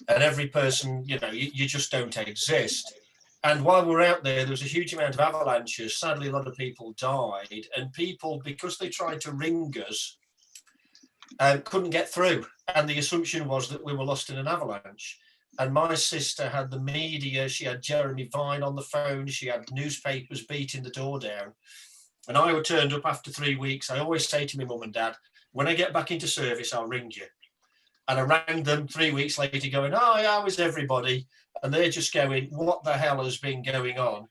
and every person, you just don't exist. And while we were out there was a huge amount of avalanches. Sadly, a lot of people died, and people, because they tried to ring us, couldn't get through. And the assumption was that we were lost in an avalanche. And my sister had the media, she had Jeremy Vine on the phone, she had newspapers beating the door down. And I turned up after 3 weeks. I always say to my mum and dad, when I get back into service, I'll ring you. And I rang them 3 weeks later going, oh, how is everybody? And they're just going, what the hell has been going on?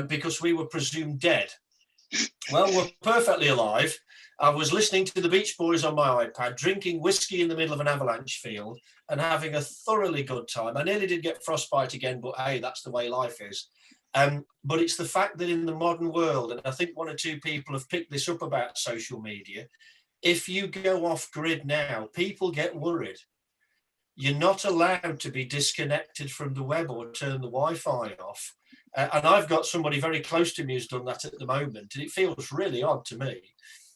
Because we were presumed dead. Well, we're perfectly alive. I was listening to the Beach Boys on my iPad, drinking whiskey in the middle of an avalanche field and having a thoroughly good time. I nearly did get frostbite again, but hey, that's the way life is. But it's the fact that in the modern world, and I think 1 or 2 people have picked this up about social media, if you go off grid now, people get worried. You're not allowed to be disconnected from the web or turn the Wi-Fi off. And I've got somebody very close to me who's done that at the moment. And it feels really odd to me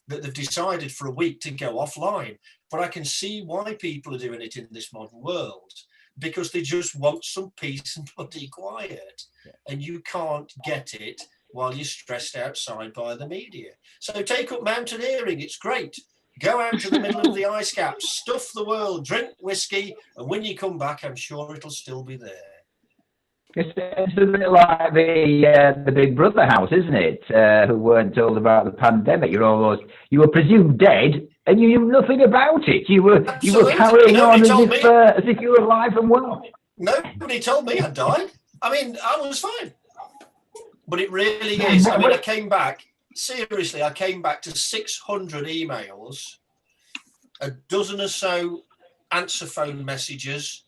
that they've decided for a week to go offline. But I can see why people are doing it in this modern world, because they just want some peace and bloody quiet. Yeah. And you can't get it while you're stressed outside by the media. So take up mountaineering. It's great. Go out to the middle of the ice caps, stuff the world, drink whiskey, and when you come back, I'm sure it'll still be there. It's a bit like the Big Brother house, isn't it? Who weren't told about the pandemic. You were presumed dead, and you knew nothing about it. You were carrying on as if you were alive and well. Nobody told me I died. I mean, I was fine. But it really is. I mean, I came back. Seriously, I came back to 600 emails, a dozen or so answer phone messages.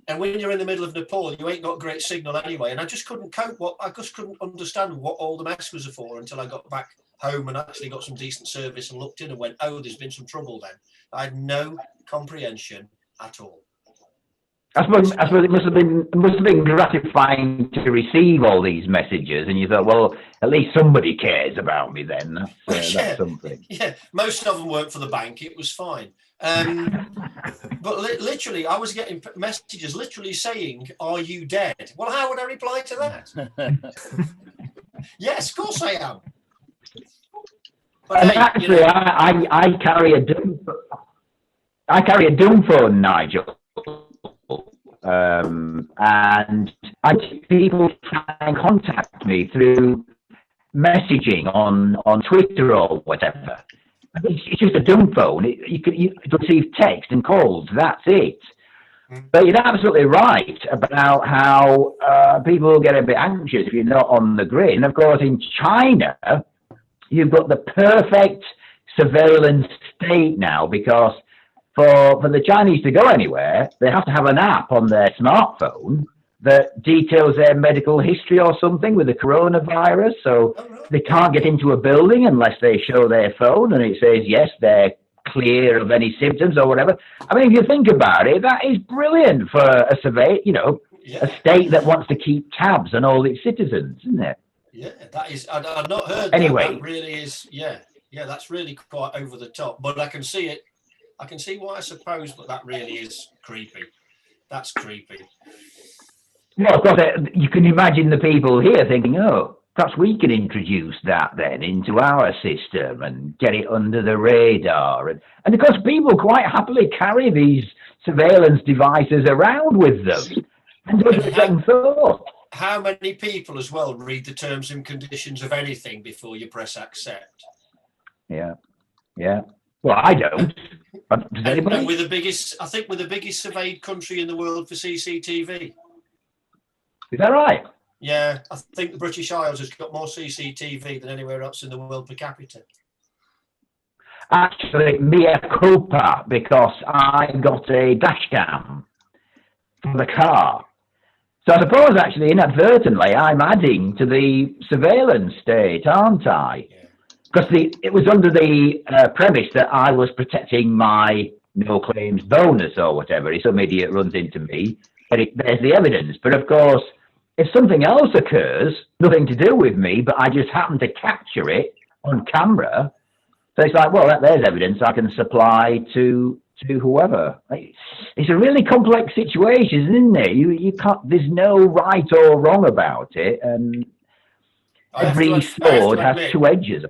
And when you're in the middle of Nepal, you ain't got great signal anyway. And I just couldn't cope. I just couldn't understand what all the mess was for until I got back home and actually got some decent service and looked in and went, oh, there's been some trouble then. I had no comprehension at all. I suppose it must have been gratifying to receive all these messages, and you thought, well, at least somebody cares about me then. That's something. Yeah, most of them weren't for the bank. It was fine. But literally, I was getting messages literally saying, "Are you dead?" Well, how would I reply to that? Yes, of course I am. But and actually, I carry a dumb phone, Nigel. and people try and contact me through messaging on Twitter or whatever. It's just a dumb phone. You receive text and calls. That's it. But you're absolutely right about how people get a bit anxious if you're not on the grid. And of course, in China, you've got the perfect surveillance state now, because for the Chinese to go anywhere, they have to have an app on their smartphone that details their medical history or something with the coronavirus. So they can't get into a building unless they show their phone and it says, yes, they're clear of any symptoms or whatever. I mean, if you think about it, that is brilliant for a survey, a state that wants to keep tabs on all its citizens, isn't it? Yeah, that is. I've not heard anyway. That really is. Yeah, that's really quite over the top. But I can see it. I can see why I suppose, but that really is creepy. That's creepy. Well, of course, you can imagine the people here thinking, oh, perhaps we can introduce that then into our system and get it under the radar. And of course, people quite happily carry these surveillance devices around with them and don't have second thought. How many people as well read the terms and conditions of anything before you press accept? Yeah. Well, I don't. Does anybody? And we're the biggest surveyed country in the world for CCTV. Is that right? Yeah, I think the British Isles has got more CCTV than anywhere else in the world per capita. Actually, mea culpa, because I got a dash cam for the car. So I suppose actually inadvertently I'm adding to the surveillance state, aren't I? Because it was under the premise that I was protecting my no claims bonus or whatever. If some idiot runs into me, there's the evidence. But of course, if something else occurs, nothing to do with me, but I just happen to capture it on camera, so it's like, well, there's evidence I can supply to whoever. It's a really complex situation, isn't it? You can't. There's no right or wrong about it, and every sword has two edges.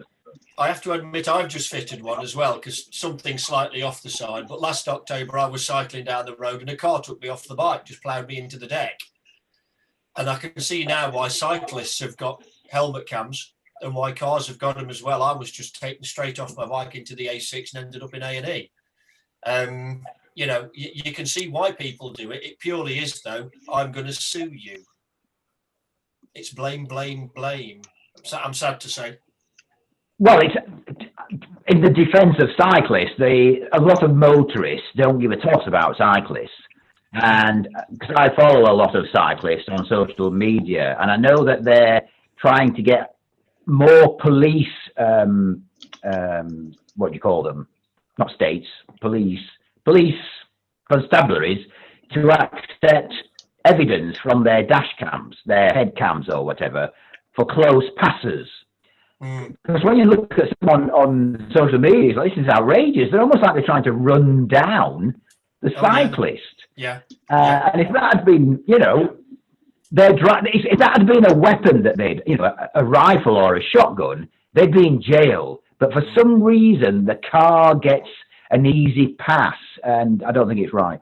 I have to admit, I've just fitted one as well, because something's slightly off the side. But last October, I was cycling down the road and a car took me off the bike, just ploughed me into the deck. And I can see now why cyclists have got helmet cams and why cars have got them as well. I was just taken straight off my bike into the A6 and ended up in A&E. You can see why people do it. It purely is, though, I'm going to sue you. It's blame, blame, blame. I'm sad to say. Well, it's in the defence of cyclists. A lot of motorists don't give a toss about cyclists. And because I follow a lot of cyclists on social media, and I know that they're trying to get more police, what do you call them? Not states, police constabularies to accept evidence from their dash cams, their head cams or whatever, for close passers. Because when you look at someone on social media, it's like, this is outrageous. They're almost like they're trying to run down the cyclist. Yeah. And if that had been, if that had been a weapon that they'd, a rifle or a shotgun, they'd be in jail. But for some reason, the car gets an easy pass, and I don't think it's right.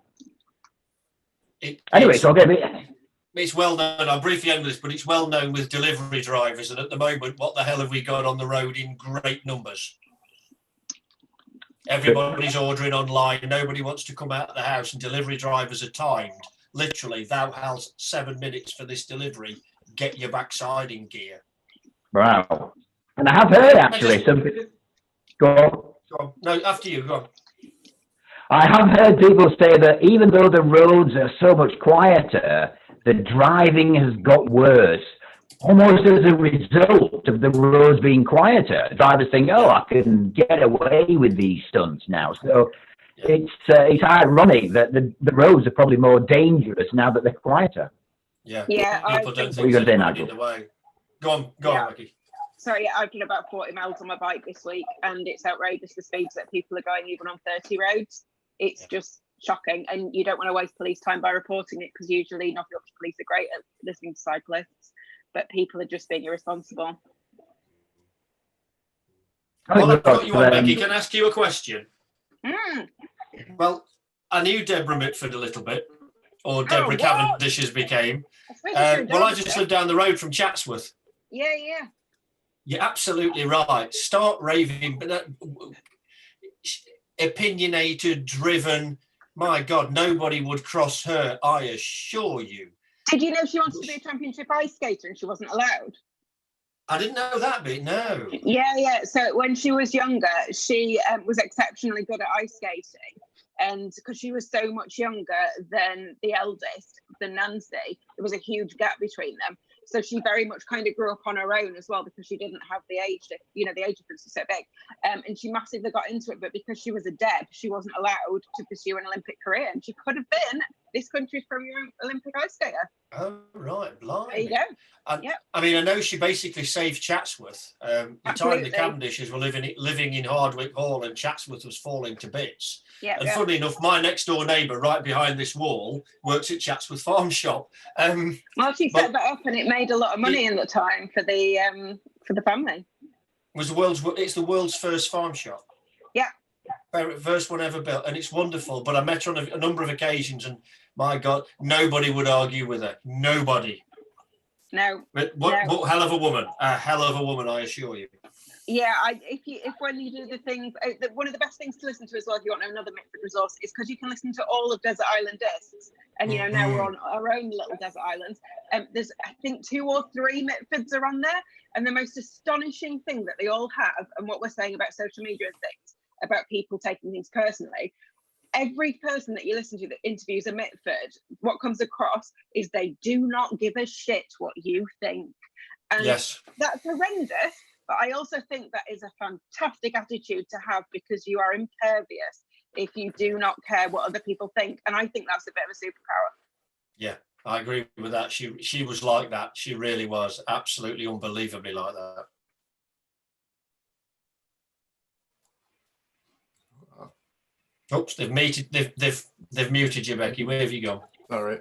It's well known. I'll briefly end this, but it's well known with delivery drivers. And at the moment, what the hell have we got on the road in great numbers? Everybody's ordering online. Nobody wants to come out of the house, and delivery drivers are timed. Literally, thou hast 7 minutes for this delivery. Get your backside in gear. Wow. And I have heard actually something. Go on. Go on. No, after you. Go on. I have heard people say that even though the roads are so much quieter, the driving has got worse, almost as a result of the roads being quieter. Drivers think, oh, I can get away with these stunts now. So it's ironic that the roads are probably more dangerous now that they're quieter. Yeah. People don't think they're in the way. Go on, Becky. Sorry, I've done about 40 miles on my bike this week, and it's outrageous the speeds that people are going even on 30 roads. It's just shocking, and you don't want to waste police time by reporting it, because usually North Yorkshire police are great at listening to cyclists, but people are just being irresponsible. Well, I've got you on, Becky. Can I ask you a question? Well, I knew Deborah Mitford a little bit, or Deborah what? Cavendish's became. Well, I just live down the road from Chatsworth. Yeah. You're absolutely right. Start raving, but opinionated, driven. My God, nobody would cross her, I assure you. Did you know she wanted to be a championship ice skater and she wasn't allowed? I didn't know that bit, no. Yeah. So when she was younger, she was exceptionally good at ice skating. And because she was so much younger than the eldest, than Nancy, there was a huge gap between them. So she very much kind of grew up on her own as well, because she didn't have the age, the age difference was so big. And she massively got into it, but because she was a Deb, she wasn't allowed to pursue an Olympic career. And she could have been this country's premier Olympic ice skater. Oh, right, blimey. There you go. I mean, I know she basically saved Chatsworth. The time the Cavendishes were living in Hardwick Hall and Chatsworth was falling to bits. And funnily enough, my next door neighbour right behind this wall works at Chatsworth Farm Shop. Well, she set that up and it made a lot of money in the time for the family. It's the world's first farm shop. Yeah. First one ever built, and it's wonderful. But I met her on a number of occasions, and my God, nobody would argue with her. Nobody. No. But what hell of a woman! A hell of a woman, I assure you. Yeah, if when you do the things, one of the best things to listen to as well, if you want another Mitford resource, is because you can listen to all of Desert Island Discs. And now we're on our own little desert islands. There's, I think, 2 or 3 Mitfords are on there, and the most astonishing thing that they all have, and what we're saying about social media and things, about people taking things personally. Every person that you listen to that interviews a Mitford, what comes across is they do not give a shit what you think. And yes, that's horrendous. But I also think that is a fantastic attitude to have, because you are impervious if you do not care what other people think. And I think that's a bit of a superpower. Yeah, I agree with that. She was like that. She really was absolutely unbelievably like that. Oops, they've muted you, Becky. Where have you gone? All right.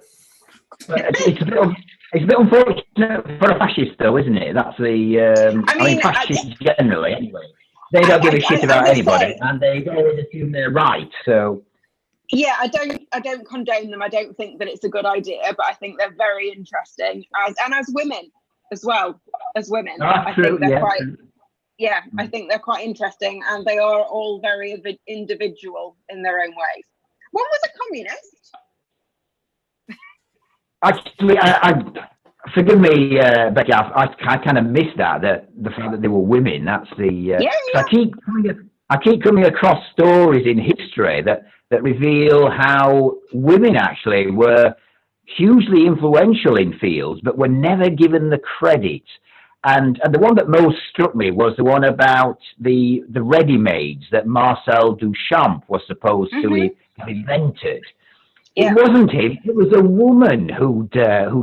It's a bit unfortunate for a fascist, though, isn't it? That's the. I mean, fascists generally, anyway. They don't give a shit about anybody, and they always assume they're right. So. Yeah, I don't condone them. I don't think that it's a good idea, but I think they're very interesting as women as well. As women, I think they're quite. Yeah, I think they're quite interesting, and they are all very individual in their own ways. One was a communist. Actually, forgive me, Becky. I kind of missed that. The fact that they were women. That's the. Yeah. I keep coming across stories in history that reveal how women actually were hugely influential in fields, but were never given the credit. And the one that most struck me was the one about the ready-mades that Marcel Duchamp was supposed to have invented. Yeah. It wasn't him. It was a woman who'd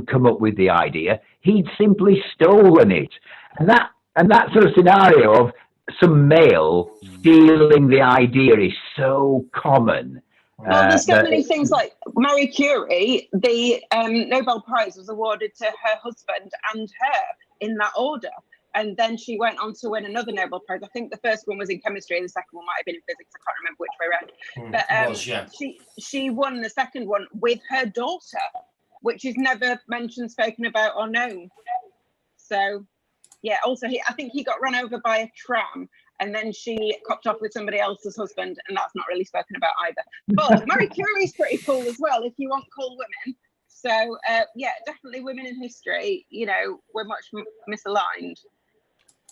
come up with the idea. He'd simply stolen it, and that sort of scenario of some male stealing the idea is so common. Well, there's so many things like Marie Curie. The Nobel Prize was awarded to her husband and her in that order, and then she went on to win another Nobel Prize. I think the first one was in chemistry, the second one might have been in physics. I can't remember which way around. But she won the second one with her daughter, which is never mentioned, spoken about, or known. So, yeah. Also, I think he got run over by a tram, and then she copped off with somebody else's husband, and that's not really spoken about either. But Marie Curie's pretty cool as well, if you want cool women. So, yeah, definitely women in history, we're much misaligned.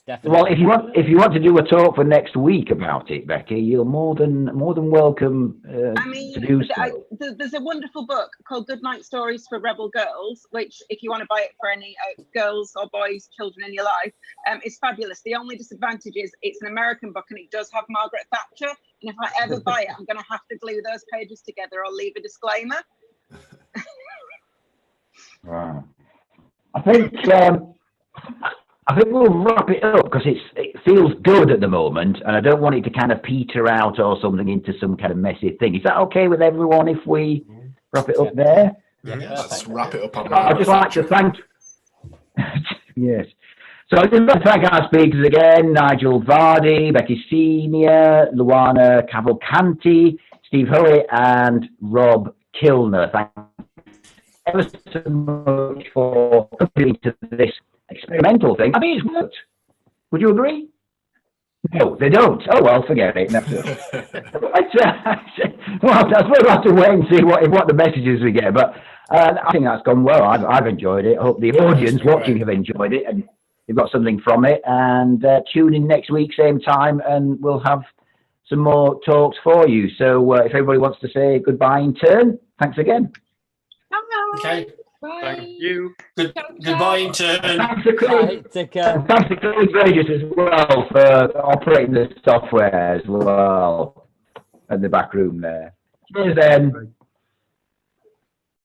Definitely. Well, if you want to do a talk for next week about it, Becky, you're more than welcome to do so. There's a wonderful book called Good Night Stories for Rebel Girls, which, if you want to buy it for any girls or boys, children in your life, it's fabulous. The only disadvantage is it's an American book and it does have Margaret Thatcher. And if I ever buy it, I'm going to have to glue those pages together or leave a disclaimer. Right. I think we'll wrap it up because it feels good at the moment, and I don't want it to kind of peter out or something into some kind of messy thing. Is that okay with everyone if we wrap it up there? Yeah, let's wrap it up. I'd just like to thank. Yes. So I'd just like to thank our speakers again: Nigel Vardy, Beckie Senior, Luana Cavalcanti, Steve Hoey, and Rob Kilner. ever so much for contributing to this experimental thing. I mean, it's worked. Would you agree? No, they don't. Oh, well, forget it. Well, I suppose we'll have to wait and see what the messages we get. But I think that's gone well. I've enjoyed it. I hope the audience watching have enjoyed it and you've got something from it. And tune in next week, same time, and we'll have some more talks for you. So if everybody wants to say goodbye in turn, thanks again. Okay. Bye. Thank you. Goodbye in turn. Thanks to Bye. Take care. Thanks to Craig Burgess as well for operating the software as well at the back room there. Cheers then.